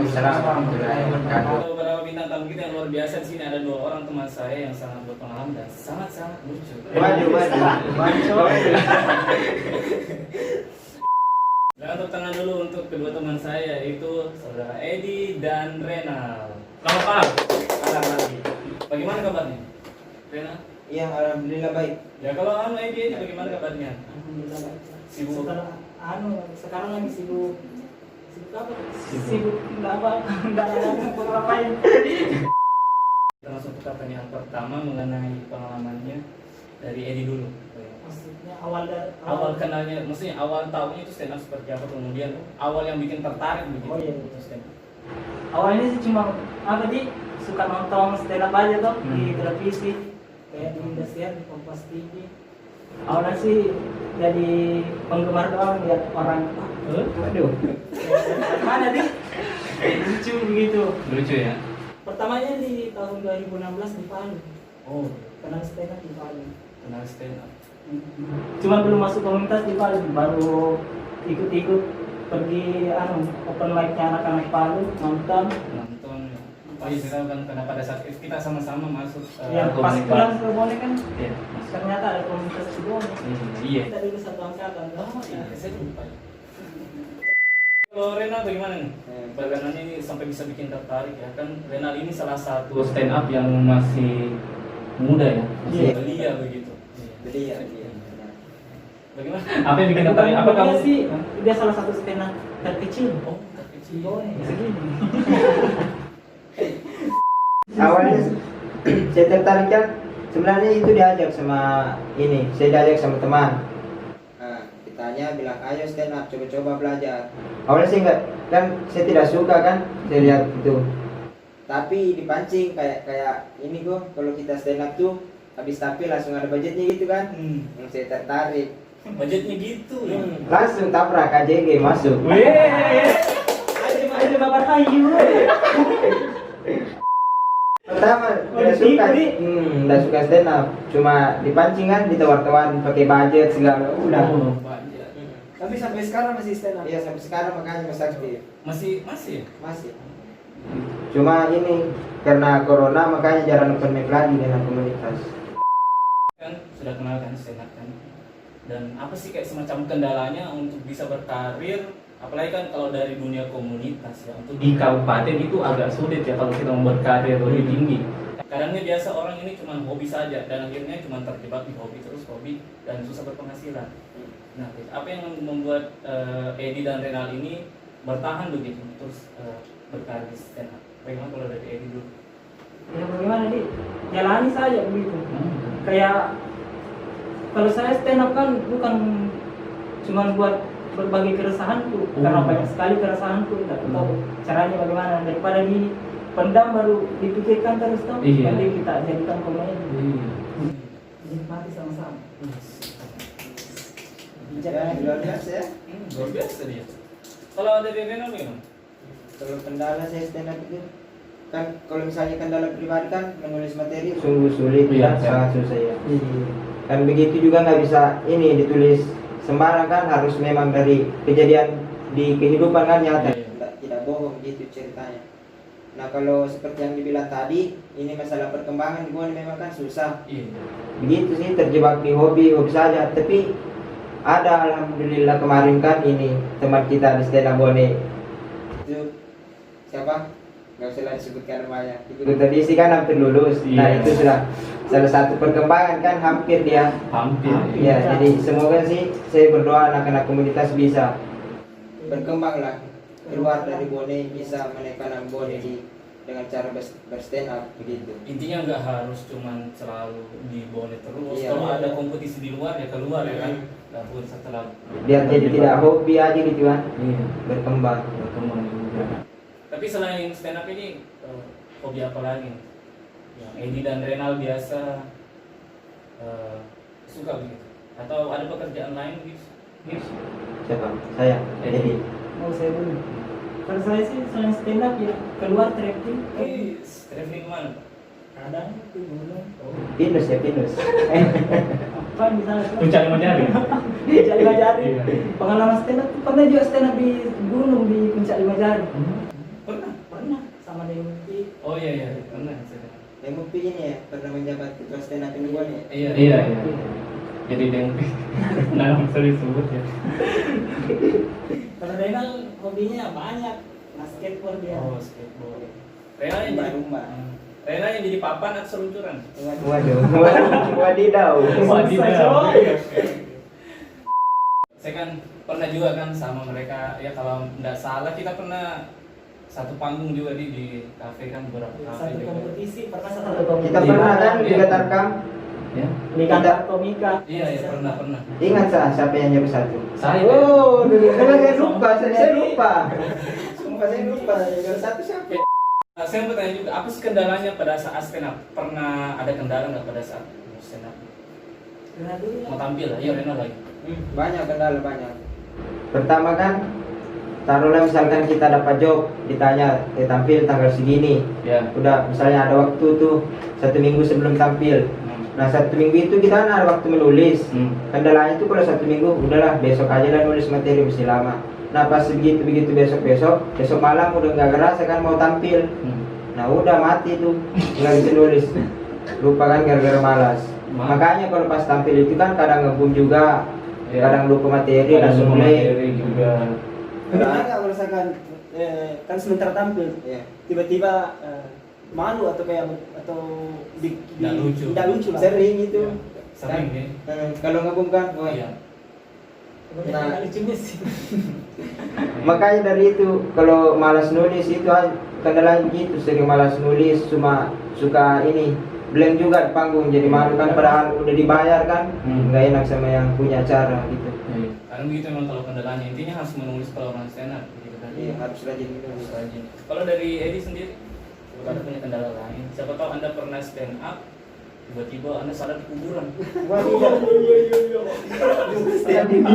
Waalaikumsalam warahmatullahi wabarakatuh. Beberapa bintang tamu kita yang luar biasa di sini, ada dua orang teman saya yang sangat berpengalaman dan sangat lucu. Maju. Dan untuk tangan dulu untuk kedua teman saya, yaitu saudara Edi dan Renal. Selamat malam. Malam lagi. Bagaimana kabarnya? Renal? Iya, alhamdulillah baik. Ya kalau Edi bagaimana kabarnya? Alhamdulillah baik. Sibuk? Sekarang lagi sibuk apa? Sibuk enggak ada ngapain. Kita langsung ke pertanyaan pertama mengenai pengalamannya dari Edi dulu. Maksudnya awal Kenalnya, maksudnya awal tahunya itu stand up seperti apa, kemudian awal yang bikin tertarik begitu. Oh, iya. Untuk stand up. awalnya sih cuma suka nonton stand up aja tuh di televisi kayak di Indosiar, di Kompas TV. Awalnya sih jadi penggemar doang, lihat orang Waduh. mana nih lucu begitu. Lucu ya? Pertamanya di tahun 2016 di Palu, Oh, kenal stand up di Palu. kenal stand up. Cuma belum masuk komunitas di Palu, baru ikut-ikut pergi open mic-nya anak-anak Palu, nonton. Nonton. Oh iya, saya tahu kan karena pada saat itu kita sama-sama masuk Ya pas komunitas. pulang ke Bone kan Iya. ternyata ada komunitas di Bone. Iya. Kita dulu satu angkatan. Oh iya, saya lupa. Kalau Renal bagaimana nih? Perjalanannya ini sampai bisa bikin tertarik ya kan? Renal ini salah satu stand up yang masih muda ya, masih Iya. belia begitu. Beli ya. Bagaimana? Apa yang bikin tertarik? Apa kamu? sih? Dia salah satu stand up terkecil. Oh, Di terkecil. Bone segini. Awalnya saya tertarik kan, sebenarnya itu diajak sama saya diajak sama teman. Nah, ditanya bilang ayo stand up, coba-coba belajar. Awalnya sih enggak, kan saya tidak suka kan, saya lihat itu. Tapi dipancing kayak ini kok, kalau kita stand up tuh habis tampil langsung ada budgetnya gitu kan. Saya tertarik. Budgetnya gitu ya. Langsung tabrak KJG masuk. Ayo babar hayu. Pertama tidak suka, tidak suka stand up, cuma dipancing kan, ditawar-tawar pakai budget segala, udah. Oh, banyak. Tapi sampai sekarang masih stand up. Iya sampai sekarang makanya masih aktif, Masih ya? masih. Cuma ini karena corona makanya jarang open mic lagi dengan komunitas. Kan sudah kenal kan stand up kan. Dan apa sih kayak semacam kendalanya untuk bisa berkarir, apalagi kan kalau dari dunia komunitas ya, untuk di kabupaten itu agak sulit ya kalau kita mau berkarir lebih tinggi. Kadangnya biasa orang ini cuma hobi saja dan akhirnya cuma terjebak di hobi terus hobi dan susah berpenghasilan. Nah, apa yang membuat Edi dan Renal ini bertahan begitu terus berkarir di stand up? Bagaimana kalau dari Edi dulu? Ya bagaimana nih? Jalani saja begitu. Kayak kalau saya stand up kan bukan cuma buat berbagi keresahanku, karena banyak sekali keresahanku, tidak tahu caranya bagaimana, daripada dipendam baru dipikirkan terus tuh. Iya. Nanti kita jadikan komedi. Nikmati sama-sama. Ya, luar biasa ya. Luar biasa dia. Kalau dari Renal bagaimana? Kalau kendala saya stand up itu kan, kalau misalnya kendala pribadi kan menulis materi sungguh sulit, Iya, sangat susah ya. Dan begitu juga nggak bisa ini ditulis sembarang kan, harus memang dari kejadian di kehidupan kan nyata. Tidak bohong gitu ceritanya. Nah kalau seperti yang dibilang tadi, ini masalah perkembangan di Bone memang kan susah. Iya. Begitu sih, terjebak di hobi saja. Tapi ada alhamdulillah kemarin kan ini teman kita di stand up Bone. Itu siapa? Nggak usah lah disebutkan namanya. Ikut audisi kan hampir lulus. Nah Iya. itu sudah salah satu perkembangan kan, hampir dia. Hampir. Ya, jadi semoga sih saya berdoa anak-anak komunitas bisa berkembang lah, keluar dari Bone, bisa menaikkan Bone dengan cara berstand up begitu. Intinya nggak harus cuman selalu di Bone terus. Iya. Kalau ada kompetisi di luar ya keluar ya kan. Nggak pun setelah Biar jadi tidak hobi aja gitu kan, Iya. berkembang. Berkembang juga. Tapi selain stand up ini hobi apa lagi? Yang Edi dan Renal biasa suka begitu? Atau ada pekerjaan lain gitu? Siapa? Saya. Jadi Mau saya dulu. Kalau saya sih selain stand up ya keluar traveling. Traveling kemana Pak? Kadang di gunung. pinus ya, pinus. Apa misalnya? Puncak Lima-Jari. Puncak Lima-Jari. Iya. Pengalaman stand up, pernah juga stand up di gunung di Puncak Lima-Jari. Pernah? sama Demuti. Oh iya iya, pernah saya. Yang Mupi ini ya, pernah menjabat ketua stand up Indonesia ya? Iya iya. Jadi yang nah bisa disebut ya. Kalau Renal hobinya banyak, nah skateboard dia. Oh skateboard. Rena yang jadi Rumah. Rena yang jadi papan atau seluncuran? Waduh, wadidaw. Wadidaw. Saya kan pernah juga kan sama mereka ya, kalau tidak salah kita pernah satu panggung juga di kafe kan, beberapa kafe Satu juga. kompetisi, pernah satu kompetisi. Kita pernah kan Iya. juga tarkam. Ya. di kantor komika. Iya iya pernah. Ingat siapa yang jam 1? Saya. Oh, dulu saya lupa, saya lupa. Sumpah saya lupa, jam 1 siapa? Nah, saya mau tanya juga, apa sih kendalanya pada saat stand up? Pernah ada kendala nggak pada saat stand up? Renal dulu Mau lah. tampil lah, iya Rena lagi. Banyak kendala banyak. Pertama kan, taruhlah misalkan kita dapat job, ditanya tampil tanggal segini. Ya. Udah, misalnya ada waktu tuh 1 minggu sebelum tampil. Nah 1 minggu itu kita kan ada waktu menulis. Kendalanya itu kalau 1 minggu, udahlah besok aja lah nulis materi, mesti lama. Nah pas begitu besok malam udah nggak kerasa kan mau tampil. Nah udah mati tuh, nggak bisa nulis. Lupa kan gara-gara malas. Makanya kalau pas tampil itu kan kadang ngebum juga, Ya. kadang lupa materi langsung mulai. materi juga. Pernah nggak merasakan kan sementara tampil Ya. tiba-tiba malu atau kayak atau Nggak lucu. nggak lucu lah. Sering itu. Sering ya. Kalau ngebum kan, wah. Iya. Kebanyakan nggak lucunya sih. Makanya dari itu kalau malas nulis itu kendala gitu, sering malas nulis, cuma suka ini blank juga di panggung, jadi malu kan padahal udah dibayar kan, nggak enak sama yang punya acara gitu. Karena begitu memang kalau kendalanya, intinya harus menulis kalau orang stand up gitu kan. Iya, harus rajin Harus nulis. rajin. Kalau dari Edi sendiri, kalau Anda punya kendala lain, siapa tahu Anda pernah stand up, tiba-tiba Anda sadar di kuburan. Wah, iya.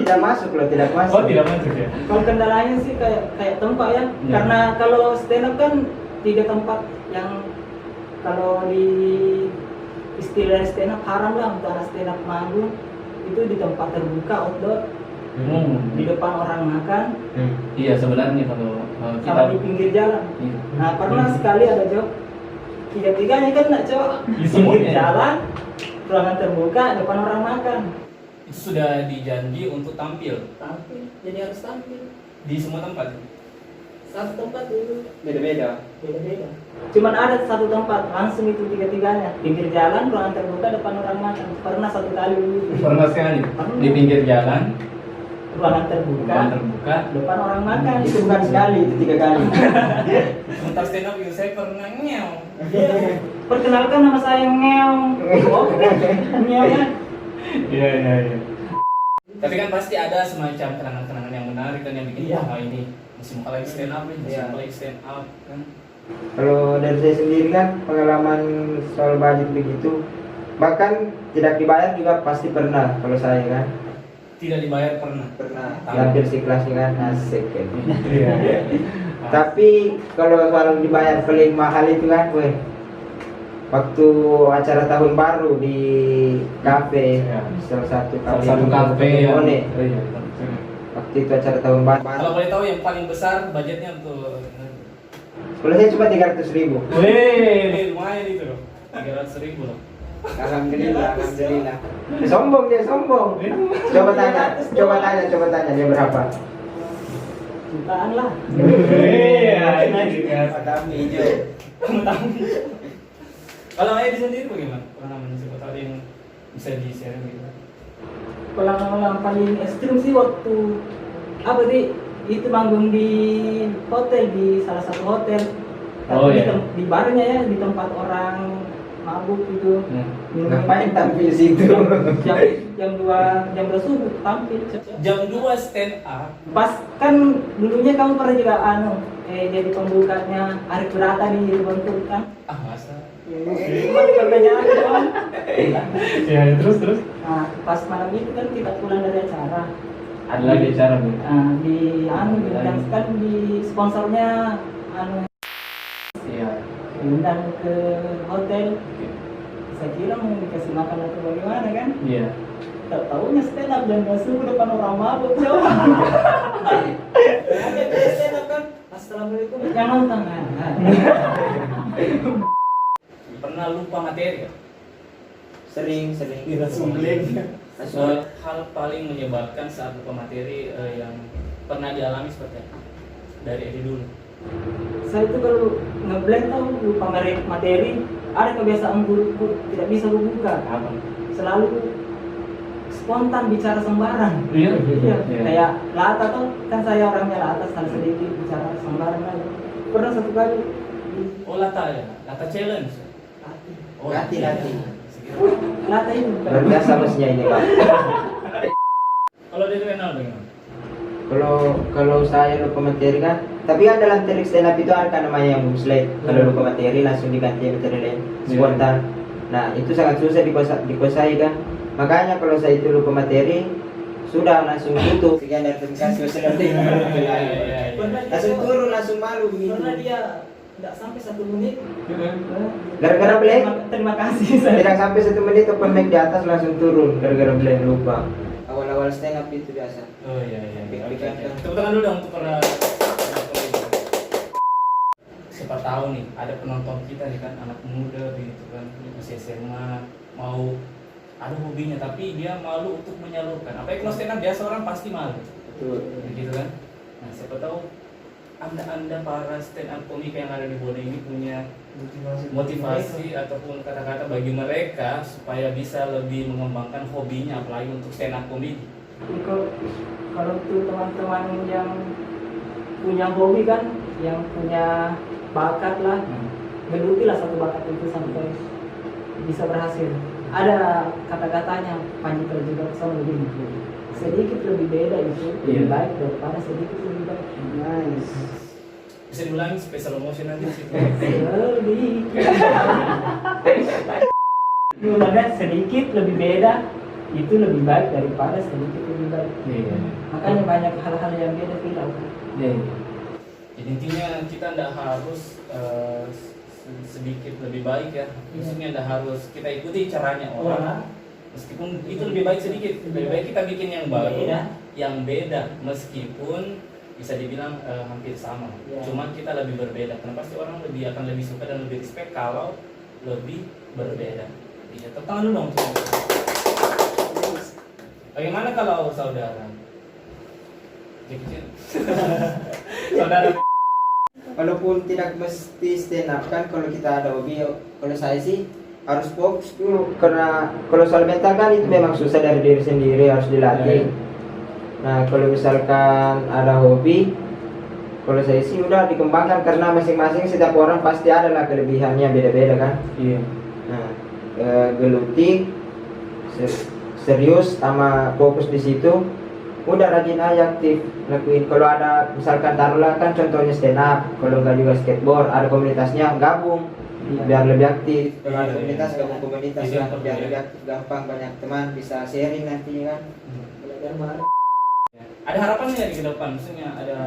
Tidak masuk loh, tidak masuk. Oh tidak masuk ya? Kalau kendalanya sih kayak tempat ya. Ya. Karena kalau stand up kan 3 tempat yang kalau di istilah stand up haram lah untuk anak stand up manggung, itu di tempat terbuka outdoor, di depan orang makan, Iya sebenarnya kalau sama di pinggir jalan. Iya. Nah pernah sekali ada job, 3-tiganya kan nak cowok Di pinggir semuanya. jalan, ruangan terbuka, depan orang makan. Itu sudah dijanji untuk tampil Tampil, jadi harus tampil. di semua tempat. Satu tempat dulu Beda-beda. beda-beda. Cuman ada satu tempat langsung itu 3-tiganya, pinggir jalan, ruangan terbuka, depan orang makan. Pernah 1 kali dulu. Pernah sekali di pinggir jalan, Ruangan terbuka, ruangan terbuka. depan orang makan. Itu bukan sekali, itu 3 kali. Sebentar stand up itu saya pernah ngew. Perkenalkan nama saya Ngeong. Oh, Ngeong kan? Iya. Tapi kan pasti ada semacam kenangan-kenangan yang menarik dan yang bikin Iya. wah ini masih mau lagi stand up nih, masih Iya. mau lagi stand up kan. Kalau dari saya sendiri kan pengalaman soal budget begitu, bahkan tidak dibayar juga pasti pernah. Kalau saya kan Tidak dibayar pernah. hampir sekelasnya kan asik kan. Iya. Tapi kalau soal dibayar paling mahal itu kan, weh, waktu acara tahun baru di kafe, Iya. salah satu Salah kafe, satu di kafe yang One. Iya. Waktu itu acara tahun baru. Kalau boleh tahu yang paling besar budgetnya untuk Kalau saya cuma 300.000. Wih, lumayan itu loh. 300.000 loh. Alhamdulillah. Sombong dia, sombong. Coba tanya dia berapa? Jutaan lah. Iya, ini kan. Kami hijau. Kalau Edi sendiri bagaimana? Pengalaman siapa tahu yang bisa di-share gitu. Pengalaman paling ekstrim sih waktu apa sih? Itu manggung di hotel, di salah satu hotel. Oh, Tapi iya. di barnya ya, di tempat orang mabuk gitu. Ngapain tampil situ? jam 2 subuh tampil. Jam 2 stand up. Pas kan dulunya kamu pernah juga jadi pembukanya Arif Berata di bentuk kan. Ah, masa? Cuma pertanyaan doang. Ya, terus. Nah, pas malam itu kan kita pulang dari acara. Ada lagi acara Bu. Nah, diundang kan di sponsornya Iya. diundang ke hotel. Saya kira mau dikasih makan atau bagaimana kan? Iya. Tak tahunya stand up dan gak subuh depan orang mabuk coba. Ada stand up kan Assalamualaikum yang nonton kan. Pernah lupa materi ya? Sering. Langsung blank. Hal paling menyebalkan saat lupa materi yang pernah dialami seperti apa? Dari Edi dulu. Saya itu kalau ngeblank tahu lupa materi, ada kebiasaan buruk tidak bisa buka. Apa? Selalu spontan bicara sembarang. Iya. Kayak lata tuh kan saya orangnya lata sekali sedikit bicara sembarang aja. Pernah satu kali Oh lata ya, lata challenge. Oh, Latih. lata ini Luar biasa bosnya ini Pak. Kalau dari Renal bagaimana? Kalau saya lupa materi kan, tapi kan dalam teknik stand up itu ada namanya yang slide. Kalau lupa materi langsung diganti materi lain, spontan. Nah itu sangat susah dikuasai kan. Makanya kalau saya itu lupa materi, sudah langsung tutup. Sekian dari terima kasih. Langsung turun, langsung malu begitu. Pernah dia tidak sampai 1 menit. Gara-gara blank? Terima kasih saya. Tidak sampai 1 menit open mic di atas langsung turun gara-gara blank lupa. Awal-awal stand up itu biasa. Oh iya. Pik-pikan kan. Tepuk tangan dulu dong untuk para. Siapa tahu nih ada penonton kita nih kan anak muda gitu kan masih SMA mau ada hobinya tapi dia malu untuk menyalurkan. Apalagi kalau stand up biasa orang pasti malu. Betul. Begitu kan? Nah siapa tahu anda para stand up komik yang ada di Bone ini punya motivasi ataupun kata-kata bagi mereka supaya bisa lebih mengembangkan hobinya apalagi untuk stand up komedi. Kalau tuh teman-teman yang punya hobi kan, yang punya bakat lah, gelutilah satu bakat itu sampai bisa berhasil. Ada kata-katanya Panji Pragiwaksono begini, sedikit lebih beda itu lebih baik daripada sedikit lebih baik. Nice. Bisa diulangi special emotion nanti sih. Sedikit lebih beda itu lebih baik daripada sedikit lebih baik. Iya. Makanya banyak hal-hal yang beda tidak. Jadi intinya kita tidak harus sedikit lebih baik ya. Maksudnya tidak harus kita ikuti caranya orang. Meskipun itu lebih baik sedikit, lebih baik kita bikin yang baru, yang beda. Meskipun bisa dibilang hampir sama. Cuman kita lebih berbeda. Karena pasti orang akan lebih suka dan lebih respect kalau lebih berbeda. Iya, tepuk tangan dulu dong. Bagaimana kalau saudara? Kecil. Saudara. Walaupun tidak mesti stand up kan, kalau kita ada hobi, kalau saya sih harus fokus dulu karena kalau soal mental kan itu memang susah dari diri sendiri, harus dilatih. Nah kalau misalkan ada hobi, kalau saya sih udah dikembangkan karena masing-masing setiap orang pasti ada lah kelebihannya beda-beda kan. Iya. Nah geluti serius sama fokus di situ, udah rajin aja aktif lakuin. Kalau ada misalkan taruhlah kan contohnya stand up, kalau nggak juga skateboard, ada komunitasnya gabung biar lebih aktif. Kalau ada komunitas gabung komunitas lah biar lebih aktif, gampang, banyak teman bisa sharing nanti kan. Belajar bareng. Ada harapan nggak di ke depan? Maksudnya ada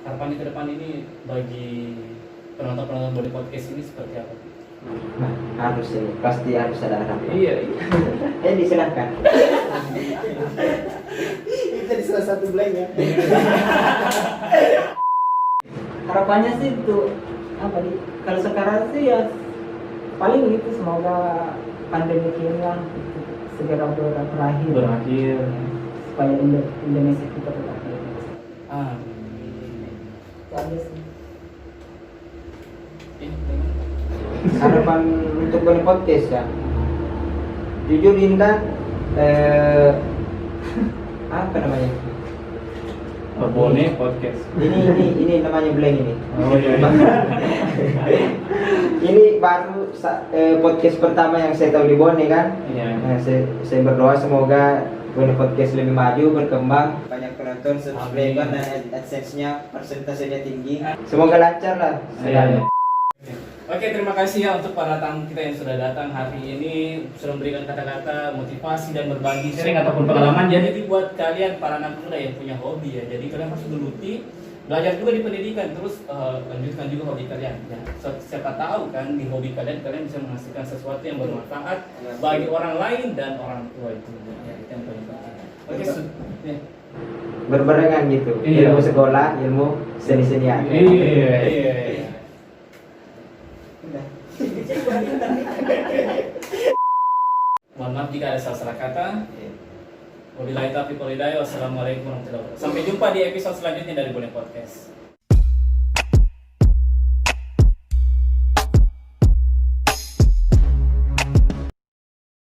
harapan ke depan ini bagi penonton-penonton Bone Podcast ini seperti apa? Nah, harus ini, pasti harus ada harapan. Iya. Disilahkan. Itu di salah satu blank ya. Harapannya sih itu apa nih? Kalau sekarang sih ya paling begitu, semoga pandemi ini lah segera berakhir. Supaya Indonesia kita tetap baik. Itu aja sih. Harapan untuk Bone Podcast ya. Jujur ini kan apa namanya? Bone Podcast. Ini namanya blank ini. Oh iya. Ini baru podcast pertama yang saya tahu di Bone kan. Iya. Nah, saya berdoa semoga Bone Podcast lebih maju, berkembang, banyak penonton, subscriber dan AdSense-nya persentasenya tinggi. Semoga lancar lah. Iya. Oke, terima kasih ya untuk para tamu kita yang sudah datang hari ini, sudah memberikan kata-kata motivasi dan berbagi sharing ataupun pengalaman. Jadi buat kalian para anak muda yang punya hobi ya, jadi kalian harus geluti, belajar juga di pendidikan, terus lanjutkan juga hobi kalian. Ya, siapa tahu kan di hobi kalian bisa menghasilkan sesuatu yang bermanfaat bagi orang lain dan orang tua itu. Ya, itu yang paling penting. Oke, ya. berbarengan gitu. Iya. Ilmu sekolah, ilmu seni-senian. Iya. Udah. Mohon maaf jika ada salah-salah kata. Wabillahi taufiq wal hidayah. Wassalamualaikum warahmatullahi wabarakatuh. Sampai jumpa di episode selanjutnya dari Boleh Podcast.